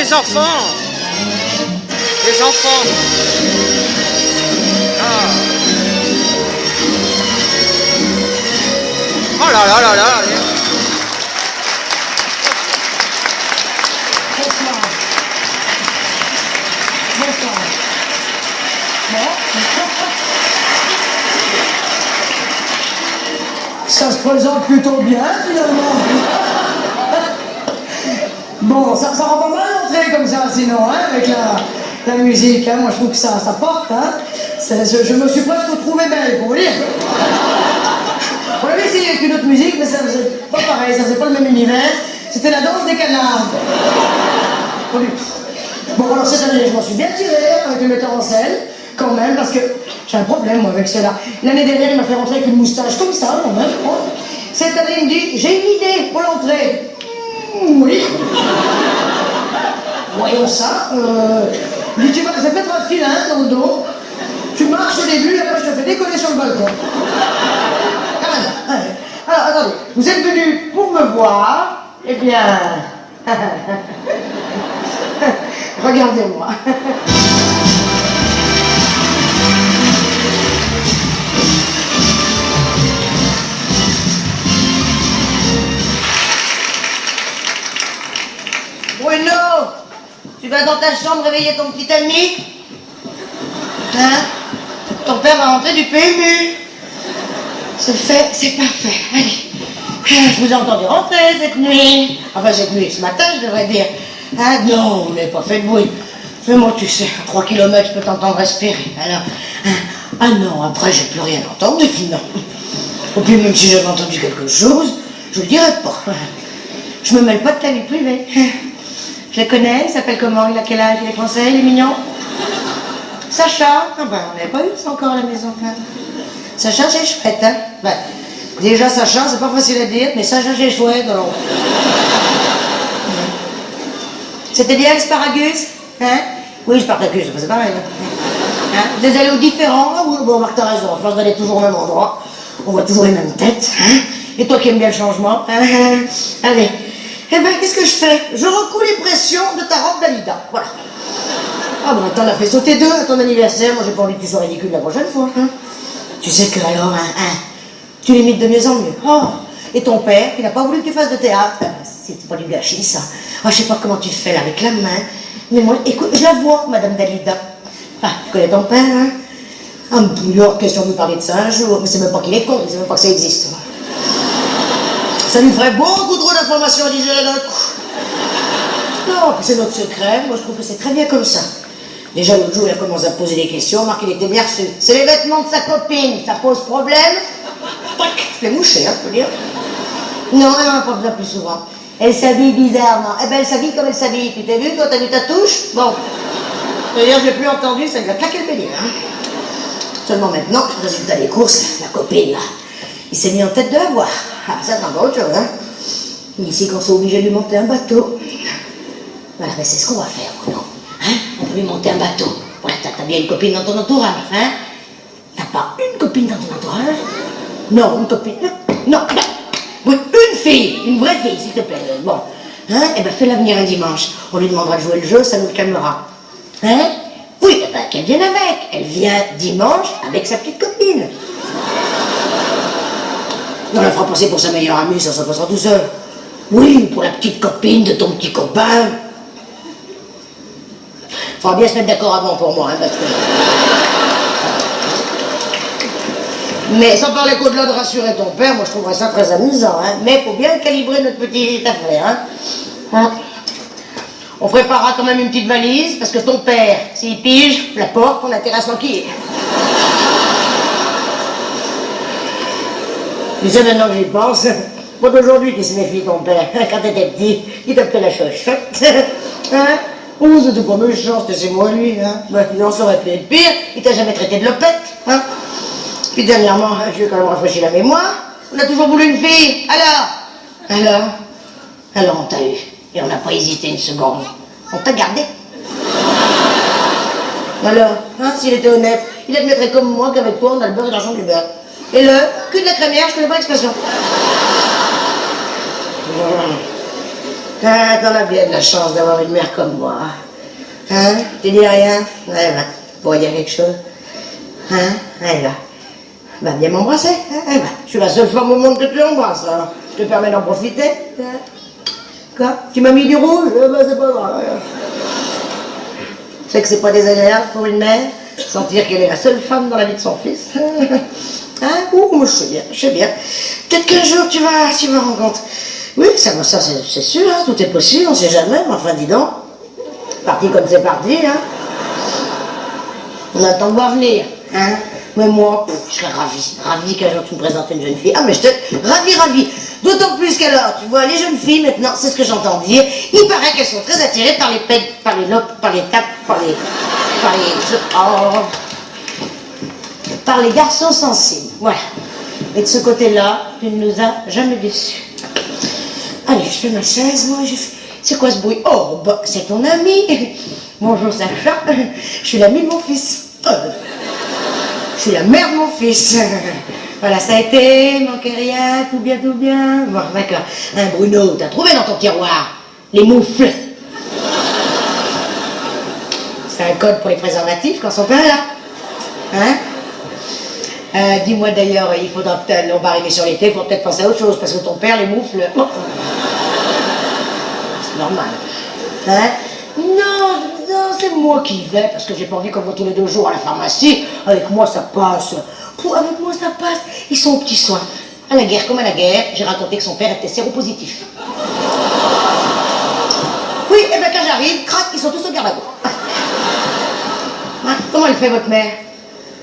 les enfants. Les enfants. Ah. Oh là là là là. Bonsoir. Bonsoir. Ça se présente plutôt bien, finalement. Bon, ça rend pas mal d'entrer comme ça, sinon, hein, avec la musique. Hein. Moi, je trouve que ça porte. Hein. Je me suis presque trouvé belle, pour vous dire. On avait essayé avec une autre musique, mais ça faisait pas pareil, ça faisait pas le même univers. C'était la danse des canards. Bon, alors cette année, je m'en suis bien tiré avec le metteur en scène, quand même, parce que j'ai un problème, moi, avec cela. L'année dernière, il m'a fait rentrer avec une moustache comme ça, quand même. Cette année, il me dit, j'ai une idée pour l'entrée. Oui. Voyons ça. Il dit, je vais mettre un filin dans le dos, tu marches au début, et après, je te fais décoller sur le balcon. Alors, attendez, vous êtes venus pour me voir, eh bien... Regardez-moi. Bruno, tu vas dans ta chambre réveiller ton petit ami? Hein? Ton père va rentrer du PMU. C'est fait, c'est parfait. Allez. Je vous ai entendu rentrer cette nuit. Enfin, cette nuit, ce matin, je devrais dire. Ah non, vous n'avez pas fait de bruit. Mais moi, tu sais, à 3 km, je peux t'entendre respirer. Alors, ah non, après, j'ai plus rien entendu, non. Et puis, même si j'avais entendu quelque chose, je le dirais pas. Je me mêle pas de ta vie privée. Je le connais, il s'appelle comment? Il a quel âge? Il est français, il est mignon? Sacha? Ah ben, on n'avait pas eu ça encore à la maison. Sacha, c'est chouette, hein? Ben, déjà, Sacha, c'est pas facile à dire, mais Sacha, c'est chouette, alors. C'était bien l'asparagus? Hein? Oui, Spartacus, c'est pareil. Hein? Des allées aux différents? Ah oui, bon, Marc, t'as raison, à force d'aller toujours au même endroit, on voit toujours les mêmes têtes. Hein? Et toi qui aimes bien le changement? Allez. Eh ben, qu'est-ce que je fais? Je recoue les pressions de ta robe Dalida. Voilà. Ah ben, t'en as fait sauter 2 à ton anniversaire. Moi, j'ai pas envie que tu sois ridicule la prochaine fois. Hein? Tu sais que alors, tu l'imites de mieux en mieux. Oh. Et ton père, il n'a pas voulu que tu fasses de théâtre. C'est pas du gâchis, ça. Ah, je sais pas comment tu fais là avec la main. Mais moi, écoute, je la vois, Madame Dalida. Ah, tu connais ton père, hein? Ah, New York, question de lui parler de ça un jour. Mais c'est même pas qu'il est con, c'est même pas que ça existe. Ça lui ferait beaucoup trop d'informations à digérer d'un coup. Non, c'est notre secret. Moi, je trouve que c'est très bien comme ça. Déjà, l'autre jour, il a commencé à poser des questions. Marc, il était bien reçu. C'est les vêtements de sa copine. Ça pose problème. Tac, je l'ai mouché, hein, je peux dire. Non, elle n'en a pas besoin plus souvent. Elle s'habille bizarrement. Eh ben, elle s'habille comme elle s'habille. Tu t'es vu, toi, t'as vu ta touche? Bon. D'ailleurs, je l'ai plus entendu, ça lui a claqué le bélier, hein. Seulement maintenant, résultat des courses, la copine, là, il s'est mis en tête de la voir. Ah, ça, c'est encore autre chose, hein. Ici, qu'on soit obligé de lui monter un bateau. Voilà, ben c'est ce qu'on va faire, Bruno. Hein? On va lui monter un bateau. Voilà, t'as bien une copine dans ton entourage, hein? T'as pas une copine dans ton entourage? Non, une copine. Non, oui, une fille, une vraie fille, s'il te plaît. Bon, hein? Eh ben, fais-la venir un dimanche. On lui demandera de jouer le jeu, ça nous le calmera. Hein? Oui, eh ben, qu'elle vienne avec. Elle vient dimanche avec sa petite copine. On la fera passer pour sa meilleure amie, ça passera tout seul. Oui, pour la petite copine de ton petit copain. Faudra bien se mettre d'accord avant pour moi, hein, parce que... Mais sans parler qu'au-delà de rassurer ton père, moi je trouverais ça très amusant, hein. Mais faut bien calibrer notre petite affaire, hein. On préparera quand même une petite valise, parce que ton père, s'il pige, la porte, on a intérêt à se manquiller. Tu sais, maintenant que j'y pense, moi d'aujourd'hui qui se méfie ton père, quand t'étais petit, il t'appelait la chochotte. Hein? Oh, c'était pas méchant, c'est moi lui, hein. Ben, non, ça aurait pu être pire, il t'a jamais traité de lopette, hein. Puis dernièrement, je lui ai quand même rafraîchi la mémoire. On a toujours voulu une fille, alors on t'a eu. Et on n'a pas hésité une seconde. On t'a gardé. Alors, hein, s'il était honnête, il admettrait comme moi qu'avec toi, on a le beurre et l'argent du beurre. Et le cul de la crémière, je connais pas l'expression. Ah, t'en as bien de la chance d'avoir une mère comme moi. Hein? Tu dis rien? Ouais, va. Pour dire quelque chose. Hein? Allez, va. Va bien m'embrasser. Hein? Va. Je suis la seule femme au monde que tu embrasses, alors. Je te permets d'en profiter. Hein? Quoi? Tu m'as mis du rouge? Ben, c'est pas grave. Tu sais que c'est pas désagréable pour une mère, sentir qu'elle est la seule femme dans la vie de son fils. Hein? Ouh, je sais bien, je sais bien. Peut-être qu'un jour tu vas rencontrer. Oui, ça c'est sûr, hein, tout est possible, on sait jamais, mais enfin dis donc. Parti comme c'est parti, hein. On attend de voir venir, hein. Mais moi, je serais ravi qu'un jour tu me présentes une jeune fille. Ah mais je te... ravi. D'autant plus qu'alors, tu vois, les jeunes filles, maintenant, c'est ce que j'entends dire, il paraît qu'elles sont très attirées par les pèdes, par les lopes, par les tapes, par les garçons sensibles. Voilà. Et de ce côté-là, tu ne nous as jamais déçus. Allez, je fais ma chaise, moi, c'est quoi ce bruit? Oh, bah, c'est ton ami. Bonjour Sacha, je suis l'ami de mon fils. Je suis la mère de mon fils. Voilà, ça a été, manquait rien, tout bien. Bon, d'accord. Hein, Bruno, t'as trouvé dans ton tiroir les moufles. C'est un code pour les préservatifs quand son père est là. Hein? Dis-moi d'ailleurs, il faudra peut-être, on va arriver sur l'été, il faut peut-être penser à autre chose, parce que ton père, les moufles... Oh. C'est normal. Hein? Non, c'est moi qui vais, parce que j'ai pas envie qu'on va tous les 2 jours à la pharmacie. Avec moi, ça passe. Avec moi, ça passe. Ils sont aux petits soins. À la guerre, comme à la guerre, j'ai raconté que son père était séropositif. Oui, et bien quand j'arrive, crac, ils sont tous au garde-à-vous. Hein? Comment elle fait, votre mère?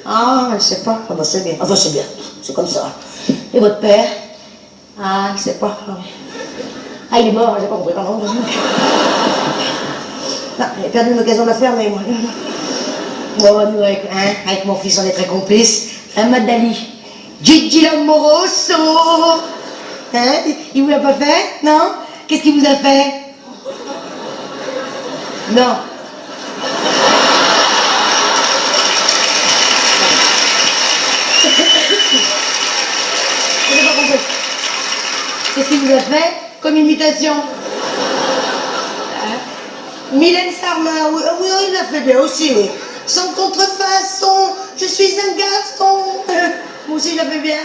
Ah, elle sait pas. Ah bah c'est bien. Enfin, c'est bien. C'est comme ça. Et votre père? Ah, il sait pas. Ah, il est mort, j'ai pas compris, pardon. Non, j'ai perdu l'occasion de la fermer, moi. Bon, nous, avec mon fils, on est très complices. Hein, Madali? Gigi l'amoroso! Hein? Il vous l'a pas fait? Non? Qu'est-ce qu'il vous a fait? Non. J'ai pas compris. Qu'est-ce qu'il vous a fait comme imitation? Mylène Farmer, oui, il l'a fait bien aussi, oui. Sans contrefaçon, je suis un garçon. Moi aussi, je la fais bien.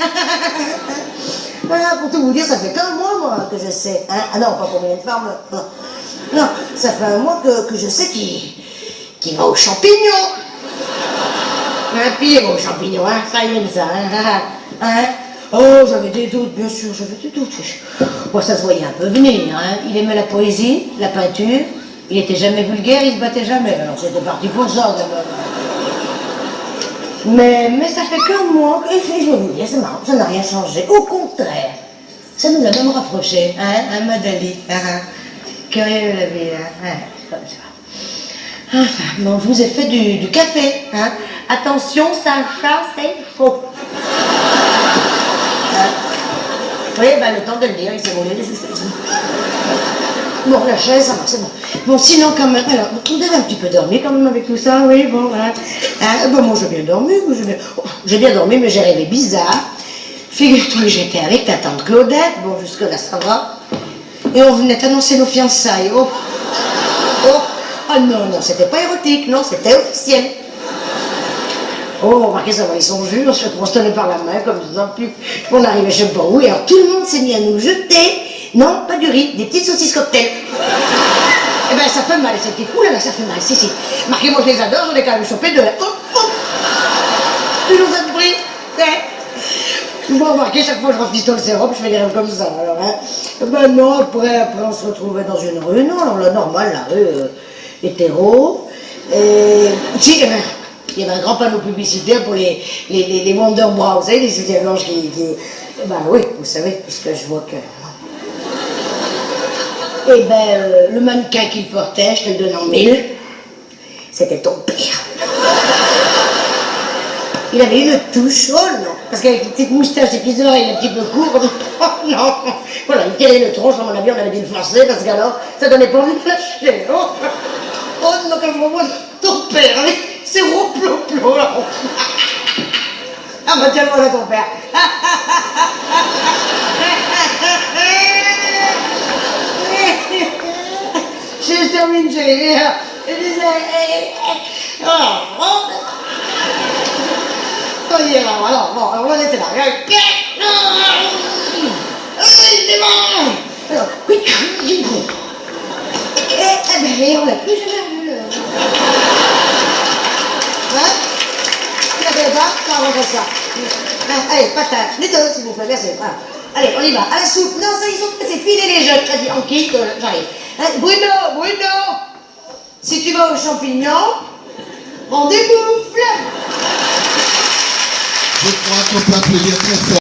Voilà, pour tout vous dire, ça fait qu'un mois, moi, que je sais. Hein? Ah non, pas pour Mylène Farmer. Non, ça fait un mois que je sais qu'il va aux champignons. Hein, puis il va aux champignons, hein, ça il aime ça. Hein? Oh, j'avais des doutes, bien sûr, j'avais des doutes. Bon, ça se voyait un peu venir, hein. Il aimait la poésie, la peinture. Il était jamais vulgaire, il se battait jamais. Alors c'était parti pour ça, mais ça fait qu'un mois, et je vais vous dire, c'est marrant, ça n'a rien changé. Au contraire, ça nous a même rapprochés, hein, Madali. Curieux la vie, hein, comme ça. Enfin, bon, je vous ai fait du café, hein. Attention, Sacha, c'est faux. Oui, ben le temps de le dire, il s'est roulé les choses. Bon, la chaise, ça va, c'est bon. Bon, sinon, quand même, alors, vous avez un petit peu dormi quand même avec tout ça, oui, bon, voilà. Bon, moi, j'ai bien dormi, j'ai bien dormi, mais j'ai rêvé bizarre. Figure-toi que j'étais avec ta tante Claudette, bon, jusque-là, ça va. Et on venait t'annoncer nos fiançailles. Oh, non, c'était pas érotique, non, c'était officiel. Oh, remarquez, ça va, ils sont vus, on se fait tenir par la main, comme ça, puis on arrivait je sais pas où, et alors tout le monde s'est mis à nous jeter, non, pas du riz, des petites saucisses cocktail. Eh ben, ça fait mal, ces petites, ouh là là, ça fait mal, si. Marquez, moi je les adore, j'en ai quand même chopé 2. Tu nous as pris, Bon, remarquez, chaque fois que je rafistole le sérum, je fais des rêves comme ça, alors, hein. Ben non, après, on se retrouvait dans une rue, non, alors la normale, la rue hétéro, et... Si, il y avait un grand panneau publicitaire pour les Wonder Bras, vous savez, les soutiens-gorge qui... Ben oui, vous savez, puisque je vois que... Et ben, le mannequin qu'il portait, je te le donne en 1000, c'était ton père. Il avait une touche, oh non, parce qu'avec les petites moustaches, les petites oreilles un petit peu courtes, oh non, voilà, il tirait le tronche, à mon avis, on avait dû le forcer, parce qu'alors, ça donnait pas envie de lâcher, oh non, quand je revois ton père, avec ses gros plots là. Ah bah tiens, voilà ton père. je termine, chérie. On y est là, alors, bon, alors on était là. C'est bon. Alors, oui, et on l'a plus jamais vu. Hein? Tu la connais pas? Non, on va faire ça. Allez, patate, les deux, s'il vous plaît, merci. Voilà. Allez, on y va. À la soupe. Non, ça, ils sont c'est filer les jeunes. Vas-y, on quitte, j'arrive. Hein, Bruno, si tu vas aux champignons, on déboufle. Je crois qu'on peut applaudir très fort.